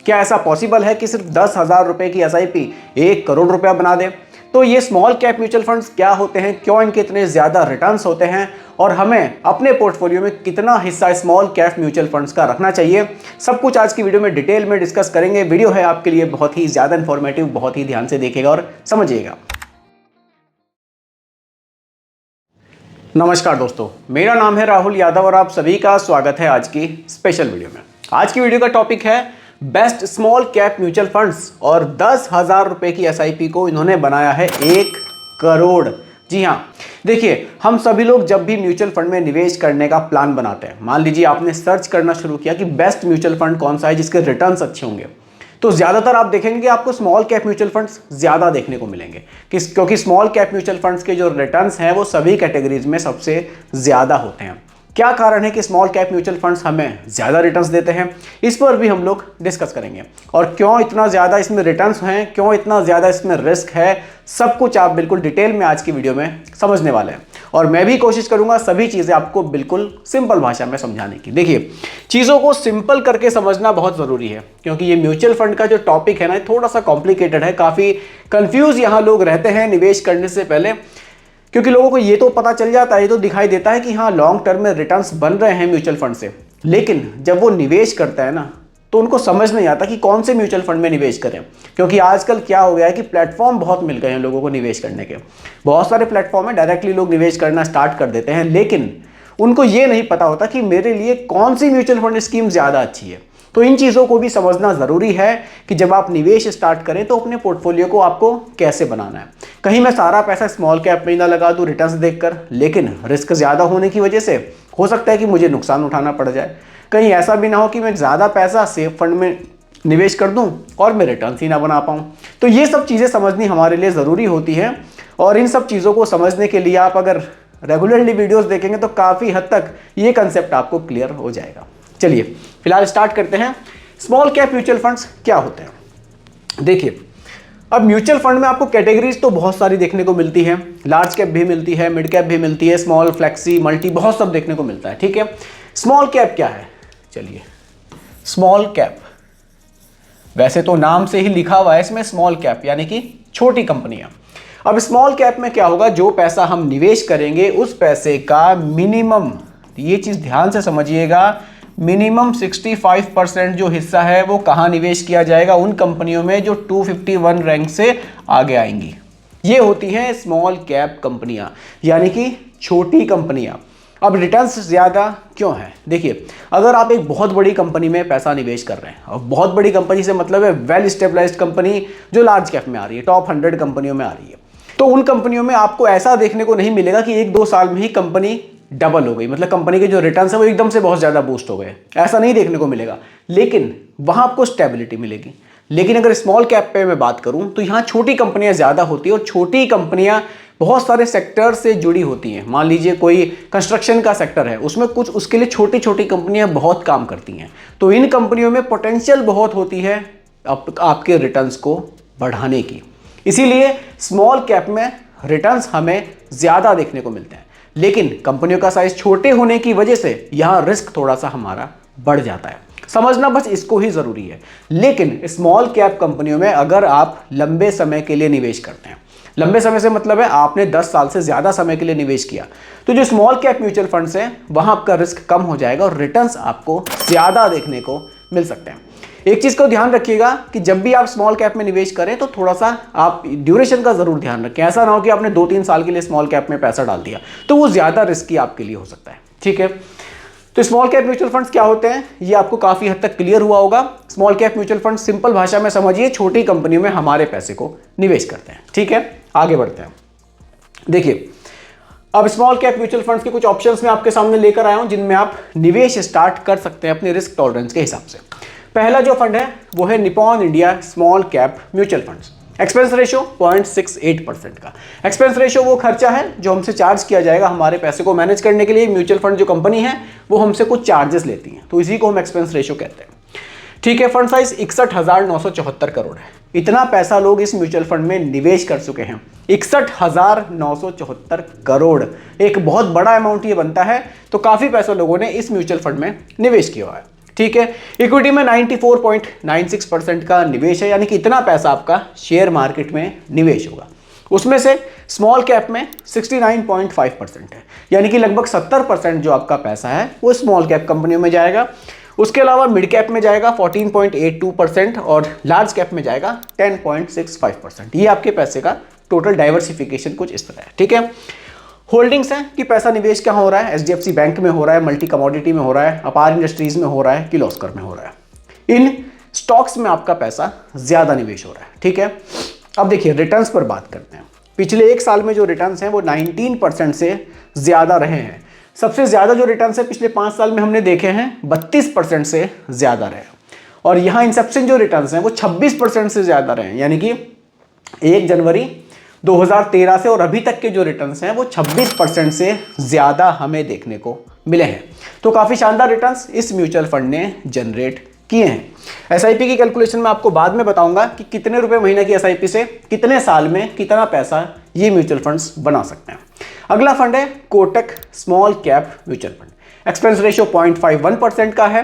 क्या ऐसा पॉसिबल है कि सिर्फ 10,000 रुपए की एसआईपी 1 करोड़ रुपया बना दे? तो ये स्मॉल कैप म्यूचुअल फंड्स क्या होते हैं, क्यों इनके इतने ज़्यादा रिटर्न्स होते हैं और हमें अपने पोर्टफोलियो में कितना हिस्सा स्मॉल कैप म्यूचुअल फंड्स का रखना चाहिए, सब कुछ आज की वीडियो में डिटेल में डिस्कस करेंगे। वीडियो है आपके लिए बहुत ही ज़्यादा इन्फॉर्मेटिव, बहुत ही ध्यान से देखिएगा और समझिएगा। नमस्कार दोस्तों, मेरा नाम है राहुल यादव और आप सभी का स्वागत है आज की स्पेशल वीडियो में। आज की वीडियो का टॉपिक है best small cap mutual funds और 10,000 रुपए की एसआईपी को इन्होंने बनाया है 1 करोड़। जी हाँ, देखिए हम सभी लोग जब भी म्यूचुअल फंड में निवेश करने का प्लान बनाते हैं, मान लीजिए आपने सर्च करना शुरू किया कि बेस्ट म्यूचुअल फंड कौन सा है जिसके रिटर्न्स अच्छे होंगे, तो ज़्यादातर आप देखेंगे कि आपको स्मॉल कैप म्यूचुअल फंड्स ज़्यादा देखने को मिलेंगे क्योंकि स्मॉल कैप म्यूचुअल फंड्स के जो रिटर्न्स हैं वो सभी कैटेगरीज में सबसे ज़्यादा होते हैं। क्या कारण है कि स्मॉल कैप म्यूचुअल फंड्स हमें ज़्यादा रिटर्न्स देते हैं, इस पर भी हम लोग डिस्कस करेंगे। और क्यों इतना ज़्यादा इसमें रिटर्न्स हैं, क्यों इतना ज़्यादा इसमें रिस्क है, सब कुछ आप बिल्कुल डिटेल में आज की वीडियो में समझने वाले हैं। और मैं भी कोशिश करूंगा सभी चीज़ें आपको बिल्कुल सिंपल भाषा में समझाने की। देखिए, चीज़ों को सिंपल करके समझना बहुत ज़रूरी है क्योंकि ये म्यूचुअल फंड का जो टॉपिक है ना, थोड़ा सा कॉम्प्लिकेटेड है, काफ़ी कंफ्यूज यहाँ लोग रहते हैं निवेश करने से पहले। क्योंकि लोगों को ये तो पता चल जाता है, ये तो दिखाई देता है कि हाँ लॉन्ग टर्म में रिटर्न्स बन रहे हैं म्यूचुअल फंड से, लेकिन जब वो निवेश करता है ना तो उनको समझ नहीं आता कि कौन से म्यूचुअल फंड में निवेश करें। क्योंकि आजकल क्या हो गया है कि प्लेटफॉर्म बहुत मिल गए हैं लोगों को निवेश करने के, बहुत सारे प्लेटफॉर्म है, डायरेक्टली लोग निवेश करना स्टार्ट कर देते हैं, लेकिन उनको ये नहीं पता होता कि मेरे लिए कौन सी म्यूचुअल फंड स्कीम ज़्यादा अच्छी है। तो इन चीज़ों को भी समझना ज़रूरी है कि जब आप निवेश स्टार्ट करें तो अपने पोर्टफोलियो को आपको कैसे बनाना है। कहीं मैं सारा पैसा स्मॉल कैप में ही ना लगा दूं रिटर्न्स देखकर, लेकिन रिस्क ज़्यादा होने की वजह से हो सकता है कि मुझे नुकसान उठाना पड़ जाए। कहीं ऐसा भी ना हो कि मैं ज़्यादा पैसा सेफ फंड में निवेश कर दूं और मैं रिटर्न्स ही ना बना पाऊँ। तो ये सब चीज़ें समझनी हमारे लिए ज़रूरी होती हैं और इन सब चीज़ों को समझने के लिए आप अगर रेगुलरली वीडियोज़ देखेंगे तो काफ़ी हद तक ये कंसेप्ट आपको क्लियर हो जाएगा। चलिए फिलहाल स्टार्ट करते हैं। स्मॉल कैप म्यूचुअल फंड्स क्या होते हैं? देखिए, अब म्यूचुअल फंड में आपको कैटेगरीज तो बहुत सारी देखने को मिलती है, लार्ज कैप भी मिलती है, मिड कैप भी मिलती है, स्मॉल, फ्लेक्सी, मल्टी, बहुत सब देखने को मिलता है। ठीक है, स्मॉल कैप क्या है? चलिए, स्मॉल कैप वैसे तो नाम से ही लिखा हुआ है इसमें स्मॉल कैप यानी कि छोटी कंपनियां। अब स्मॉल कैप में क्या होगा, जो पैसा हम निवेश करेंगे उस पैसे का मिनिमम, ये चीज ध्यान से समझिएगा, मिनिमम 65% जो हिस्सा है वो कहाँ निवेश किया जाएगा? उन कंपनियों में जो 251 रैंक से आगे आएंगी। ये होती हैं स्मॉल कैप कंपनियां यानी कि छोटी कंपनियां। अब रिटर्न्स ज़्यादा क्यों है? देखिए, अगर आप एक बहुत बड़ी कंपनी में पैसा निवेश कर रहे हैं, और बहुत बड़ी कंपनी से मतलब है वेल स्टेबलाइज्ड कंपनी जो लार्ज कैप में आ रही है, टॉप 100 कंपनियों में आ रही है, तो उन कंपनियों में आपको ऐसा देखने को नहीं मिलेगा कि 1-2 साल में ही कंपनी डबल हो गई, मतलब कंपनी के जो रिटर्न्स है वो एकदम से बहुत ज़्यादा बूस्ट हो गए, ऐसा नहीं देखने को मिलेगा। लेकिन वहाँ आपको स्टेबिलिटी मिलेगी। लेकिन अगर स्मॉल कैप पे मैं बात करूँ तो यहाँ छोटी कंपनियाँ ज़्यादा होती है और छोटी कंपनियाँ बहुत सारे सेक्टर से जुड़ी होती हैं। मान लीजिए कोई कंस्ट्रक्शन का सेक्टर है, उसमें कुछ उसके लिए छोटी छोटी कंपनियाँ बहुत काम करती हैं, तो इन कंपनियों में पोटेंशियल बहुत होती है आपके रिटर्न्स को बढ़ाने की। इसीलिए स्मॉल कैप में रिटर्न्स हमें ज़्यादा देखने को मिलते हैं, लेकिन कंपनियों का साइज छोटे होने की वजह से यहाँ रिस्क थोड़ा सा हमारा बढ़ जाता है। समझना बस इसको ही ज़रूरी है। लेकिन स्मॉल कैप कंपनियों में अगर आप लंबे समय के लिए निवेश करते हैं, लंबे समय से मतलब है आपने 10 साल से ज़्यादा समय के लिए निवेश किया, तो जो स्मॉल कैप म्यूचुअल फंड्स हैं वहाँ आपका रिस्क कम हो जाएगा और रिटर्न्स आपको ज़्यादा देखने को मिल सकते हैं। एक चीज़ को ध्यान रखिएगा कि जब भी आप स्मॉल कैप में निवेश करें तो थोड़ा सा आप ड्यूरेशन का ज़रूर ध्यान रखें। ऐसा ना हो कि आपने 2-3 साल के लिए स्मॉल कैप में पैसा डाल दिया, तो वो ज़्यादा रिस्की आपके लिए हो सकता है। ठीक है, तो स्मॉल कैप म्यूचुअल फंड्स क्या होते हैं ये आपको काफ़ी हद तक क्लियर हुआ होगा। Small cap mutual fund simple भाषा में समझिए, छोटी कंपनियों में हमारे पैसे को निवेश करते हैं। ठीक है, आगे बढ़ते हैं। देखिए, अब स्मॉल कैप म्यूचुअल फंड्स के कुछ ऑप्शंस मैं आपके सामने लेकर आया हूं जिनमें आप निवेश स्टार्ट कर सकते हैं अपने रिस्क टॉलरेंस के हिसाब से। पहला जो फंड है वो है Nippon India small cap mutual funds. Expense ratio 0.68% का। एक्सपेंस रेशियो वो खर्चा है जो हमसे चार्ज किया जाएगा हमारे पैसे को मैनेज करने के लिए। म्यूचुअल फंड जो कंपनी है वो हमसे कुछ चार्जेस लेती है, तो इसी को हम एक्सपेंस रेशियो कहते हैं। ठीक है, फंड साइज 61,974 करोड़ है। इतना पैसा लोग इस म्यूचुअल फंड में निवेश कर चुके हैं, 61,974 करोड़, एक बहुत बड़ा अमाउंट ये बनता है। तो काफी पैसा लोगों ने इस म्यूचुअल फंड में निवेश किया हुआ है। ठीक है। इक्विटी में 94.96% का निवेश है, यानी कि इतना पैसा आपका शेयर मार्केट में निवेश होगा। उसमें से स्मॉल कैप में 69.5% है, यानी कि लगभग 70% जो आपका पैसा है वो स्मॉल कैप कंपनियों में जाएगा। उसके अलावा मिड कैप में जाएगा 14.82% और लार्ज कैप में जाएगा 10.65%। ये आपके पैसे का टोटल डाइवर्सिफिकेशन कुछ इस तरह है, ठीक है। होल्डिंग्स है कि पैसा निवेश कहाँ हो रहा है, एचडीएफसी बैंक में हो रहा है, मल्टी कमोडिटी में हो रहा है, अपार इंडस्ट्रीज में हो रहा है, किर्लोस्कर में हो रहा है। इन स्टॉक्स में आपका पैसा ज्यादा निवेश हो रहा है, ठीक है। अब देखिए रिटर्न्स पर बात करते हैं। पिछले एक साल में जो रिटर्न्स हैं वो 19% से ज्यादा रहे हैं। सबसे ज्यादा जो रिटर्न्स है पिछले 5 साल में हमने देखे हैं 32% से ज्यादा रहे, और यहाँ इंसेप्शन जो रिटर्न्स हैं वो 26% से ज्यादा रहे, यानी कि 1 जनवरी 2013 से और अभी तक के जो रिटर्न्स हैं वो 26% से ज्यादा हमें देखने को मिले हैं। तो काफी शानदार रिटर्न्स इस म्यूचुअल फंड ने जनरेट किए हैं। एसआईपी की कैलकुलेशन में आपको बाद में बताऊंगा कि कितने रुपए महीने की एसआईपी से कितने साल में कितना पैसा ये म्यूचुअल फंड्स बना सकते हैं। अगला फंड है Kotak small cap mutual fund. Expense ratio 0.51% का है।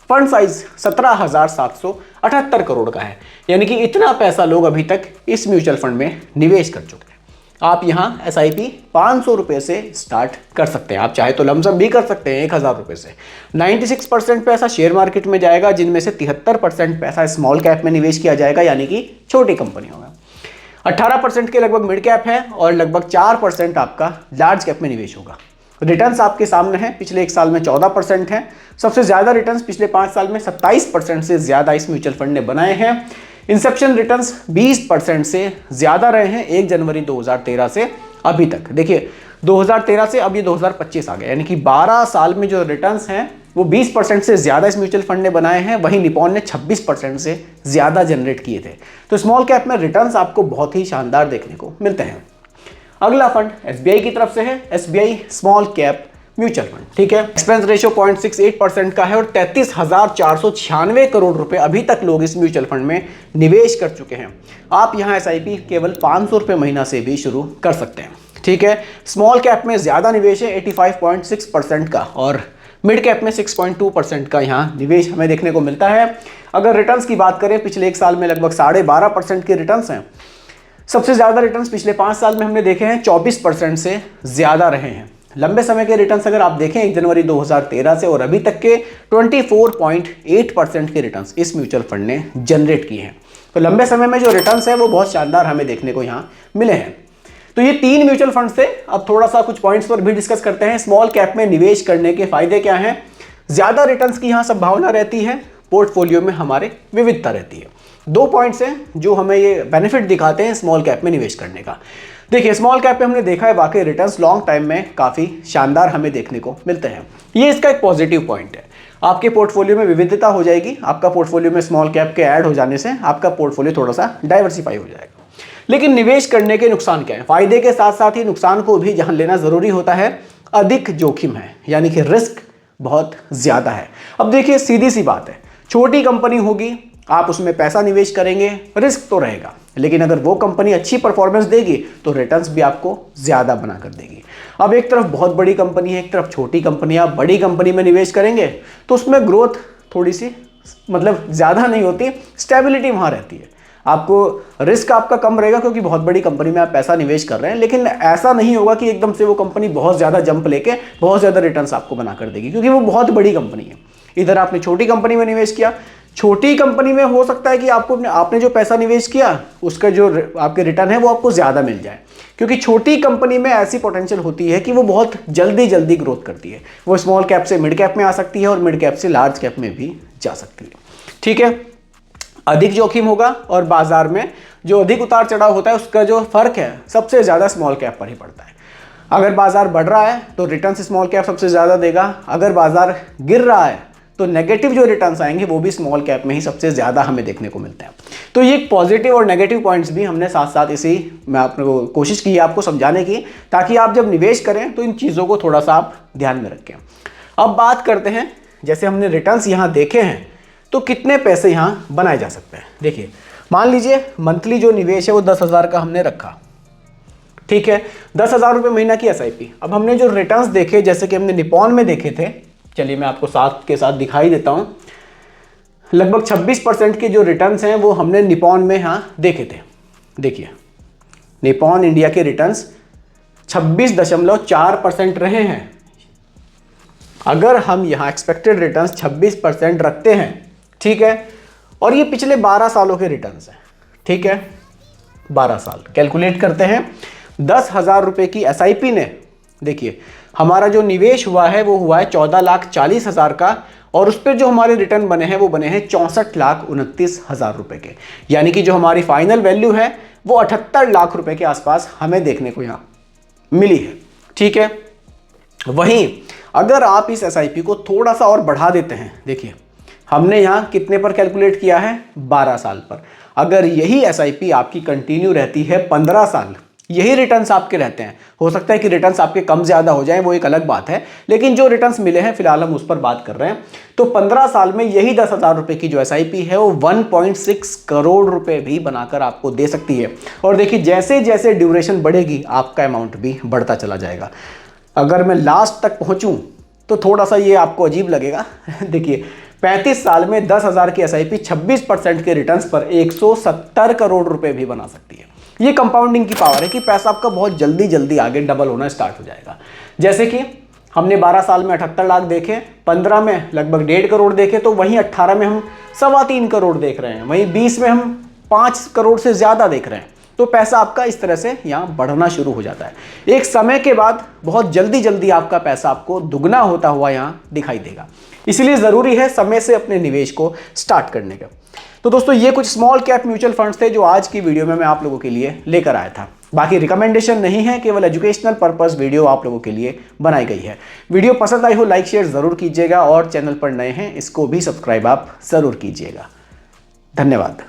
फंड साइज 17,778 करोड़ का है, यानी कि इतना पैसा लोग अभी तक इस म्यूचुअल फंड में निवेश कर चुके हैं। आप यहाँ एसआईपी 500 रुपये से स्टार्ट कर सकते हैं। आप चाहे तो लमसम भी कर सकते हैं 1000 रुपये से। 96% पैसा शेयर मार्केट में जाएगा, जिनमें से 73% पैसा स्मॉल कैप में निवेश किया जाएगा, यानी कि छोटी कंपनियों में। 18% के लगभग मिड कैप है और लगभग 4% आपका लार्ज कैप में निवेश होगा। रिटर्न्स आपके सामने हैं। पिछले एक साल में 14% है। सबसे ज्यादा रिटर्न्स पिछले 5 साल में 27% से ज्यादा इस म्यूचुअल फंड ने बनाए हैं। इंसेप्शन रिटर्न्स 20% से ज्यादा रहे हैं 1 जनवरी 2013 से अभी तक। देखिए 2013 से अब ये 2025 आ गया, यानी कि 12 साल में जो रिटर्न्स हैं वो 20% से ज्यादा इस म्यूचुअल फंड ने बनाए हैं। वहीं निपॉन ने 26% से ज्यादा जनरेट किए थे। तो स्मॉल कैप में रिटर्न्स आपको बहुत ही शानदार देखने को मिलते हैं। अगला फंड एसबीआई की तरफ से है, SBI small cap mutual fund, ठीक है। एक्सपेंस रेशियो 0.68% का है और 33,496 करोड़ रुपए अभी तक लोग इस म्यूचुअल फंड में निवेश कर चुके हैं। आप यहां एसआईपी केवल 500 रुपए महीना से भी शुरू कर सकते हैं, ठीक है। स्मॉल कैप में ज्यादा निवेश है 85.6% का और मिड कैप में 6.2% का यहाँ निवेश हमें देखने को मिलता है। अगर रिटर्न्स की बात करें पिछले एक साल में लगभग 12.5% के रिटर्न्स हैं। सबसे ज्यादा रिटर्न्स पिछले 5 साल में हमने देखे हैं 24% से ज्यादा रहे हैं। लंबे समय के रिटर्न्स अगर आप देखें 1 जनवरी 2013 से और अभी तक के 24.8% के रिटर्न्स इस म्यूचुअल फंड ने जनरेट किए हैं। तो लंबे समय में जो रिटर्न्स है वो बहुत शानदार हमें देखने को यहाँ मिले हैं। तो ये 3 म्यूचुअल फंड से अब थोड़ा सा कुछ पॉइंट्स पर भी डिस्कस करते हैं। स्मॉल कैप में निवेश करने के फायदे क्या हैं? ज्यादा रिटर्न्स की यहाँ संभावना रहती है, पोर्टफोलियो में हमारे विविधता रहती है। 2 पॉइंट्स हैं जो हमें ये बेनिफिट दिखाते हैं स्मॉल कैप में निवेश करने का। देखिए स्मॉल कैप पे हमने देखा है वाकई रिटर्न्स लॉन्ग टाइम में काफी शानदार हमें देखने को मिलते हैं। ये इसका एक पॉजिटिव पॉइंट है। आपके पोर्टफोलियो में विविधता हो जाएगी। आपका पोर्टफोलियो में स्मॉल कैप के ऐड हो जाने से आपका पोर्टफोलियो थोड़ा सा डाइवर्सिफाई हो जाएगा। लेकिन निवेश करने के नुकसान क्या है? फायदे के साथ साथ ही नुकसान को भी जान लेना जरूरी होता है। अधिक जोखिम है, यानी कि रिस्क बहुत ज्यादा है। अब देखिए सीधी सी बात है, छोटी कंपनी होगी, आप उसमें पैसा निवेश करेंगे, रिस्क तो रहेगा, लेकिन अगर वो कंपनी अच्छी परफॉर्मेंस देगी तो रिटर्न्स भी आपको ज्यादा बना कर देगी। अब एक तरफ बहुत बड़ी कंपनी है, एक तरफ छोटी कंपनी है। आप बड़ी कंपनी में निवेश करेंगे तो उसमें ग्रोथ थोड़ी सी मतलब ज्यादा नहीं होती, स्टेबिलिटी वहां रहती है। आपको रिस्क आपका कम रहेगा क्योंकि बहुत बड़ी कंपनी में आप पैसा निवेश कर रहे हैं, लेकिन ऐसा नहीं होगा कि एकदम से वो कंपनी बहुत ज्यादा जंप लेके बहुत ज्यादा रिटर्न्स आपको बना कर देगी, क्योंकि वो बहुत बड़ी कंपनी है। इधर आपने छोटी कंपनी में निवेश किया, छोटी कंपनी में हो सकता है कि आपने जो पैसा निवेश किया उसका जो आपके रिटर्न है वो आपको ज्यादा मिल जाए, क्योंकि छोटी कंपनी में ऐसी पोटेंशियल होती है कि वो बहुत जल्दी ग्रोथ करती है। वो स्मॉल कैप से मिड कैप में आ सकती है और मिड कैप से लार्ज कैप में भी जा सकती है, ठीक है। अधिक जोखिम होगा और बाजार में जो अधिक उतार चढ़ाव होता है उसका जो फर्क है सबसे ज्यादा स्मॉल कैप पर ही पड़ता है। अगर बाजार बढ़ रहा है तो रिटर्न स्मॉल कैप सबसे ज्यादा देगा, अगर बाजार गिर रहा है तो नेगेटिव जो रिटर्न्स आएंगे वो भी स्मॉल कैप में ही सबसे ज्यादा हमें देखने को मिलते हैं। तो ये पॉजिटिव और नेगेटिव पॉइंट्स भी हमने साथ साथ इसी में आपको कोशिश की है आपको समझाने की, ताकि आप जब निवेश करें तो इन चीज़ों को थोड़ा सा आप ध्यान में रखें। अब बात करते हैं, जैसे हमने रिटर्न्स यहाँ देखे हैं तो कितने पैसे यहाँ बनाए जा सकते हैं। देखिए मान लीजिए मंथली जो निवेश है वो 10,000 का हमने रखा, ठीक है। 10,000 रुपये महीना की एसआईपी। अब हमने जो रिटर्न्स देखे जैसे कि हमने निपॉन में देखे थे, चलिए मैं आपको साथ के साथ दिखाई देता हूं। लगभग 26% के जो रिटर्न्स हैं वो हमने निपॉन में यहाँ देखे थे। देखिए निपॉन इंडिया के रिटर्न्स 26.4% रहे हैं। अगर हम यहाँ एक्सपेक्टेड रिटर्न्स 26% रखते हैं, ठीक है, और ये पिछले 12 सालों के रिटर्न्स हैं, ठीक है, 12 साल कैलकुलेट करते हैं। 10,000 रुपये की एसआईपी ने, देखिए हमारा जो निवेश हुआ है वो हुआ है 14,40,000 का, और उस पर जो हमारे रिटर्न बने हैं वो बने हैं 64,29,000 रुपये के। यानी कि जो हमारी फाइनल वैल्यू है वो 78 लाख रुपए के आसपास हमें देखने को यहाँ मिली है, ठीक है। वहीं अगर आप इस एसआईपी को थोड़ा सा और बढ़ा देते हैं, देखिए हमने यहाँ कितने पर कैलकुलेट किया है, 12 साल पर। अगर यही एसआईपी आपकी कंटिन्यू रहती है 15 साल, यही रिटर्न्स आपके रहते हैं, हो सकता है कि रिटर्न्स आपके कम ज़्यादा हो जाएं, वो एक अलग बात है, लेकिन जो रिटर्न्स मिले हैं फिलहाल हम उस पर बात कर रहे हैं। तो 15 साल में यही 10,000 रुपये की जो एसआईपी है वो 1.6 करोड़ रुपए भी बनाकर आपको दे सकती है। और देखिए जैसे जैसे ड्यूरेशन बढ़ेगी आपका अमाउंट भी बढ़ता चला जाएगा। अगर मैं लास्ट तक पहुँचूँ तो थोड़ा सा ये आपको अजीब लगेगा। देखिए 35 साल में 10,000 की एसआईपी 26% के रिटर्न्स पर 170 करोड़ रुपए भी बना सकती है। ये कंपाउंडिंग की पावर है कि पैसा आपका बहुत जल्दी जल्दी आगे डबल होना स्टार्ट हो जाएगा। जैसे कि हमने 12 साल में 78 लाख देखे, 15 में लगभग 1.5 करोड़ देखे, तो वहीं 18 में हम 3.25 करोड़ देख रहे हैं, वहीं 20 में हम 5 करोड़ से ज़्यादा देख रहे हैं। तो पैसा आपका इस तरह से यहाँ बढ़ना शुरू हो जाता है। एक समय के बाद बहुत जल्दी जल्दी आपका पैसा आपको दुगना होता हुआ यहाँ दिखाई देगा। इसलिए ज़रूरी है समय से अपने निवेश को स्टार्ट करने का। तो दोस्तों ये कुछ स्मॉल कैप म्यूचुअल फंड्स थे जो आज की वीडियो में मैं आप लोगों के लिए लेकर आया था। बाकी रिकमेंडेशन नहीं है, केवल एजुकेशनल पर्पस वीडियो आप लोगों के लिए बनाई गई है। वीडियो पसंद आई हो लाइक शेयर ज़रूर कीजिएगा, और चैनल पर नए हैं इसको भी सब्सक्राइब आप ज़रूर कीजिएगा। धन्यवाद।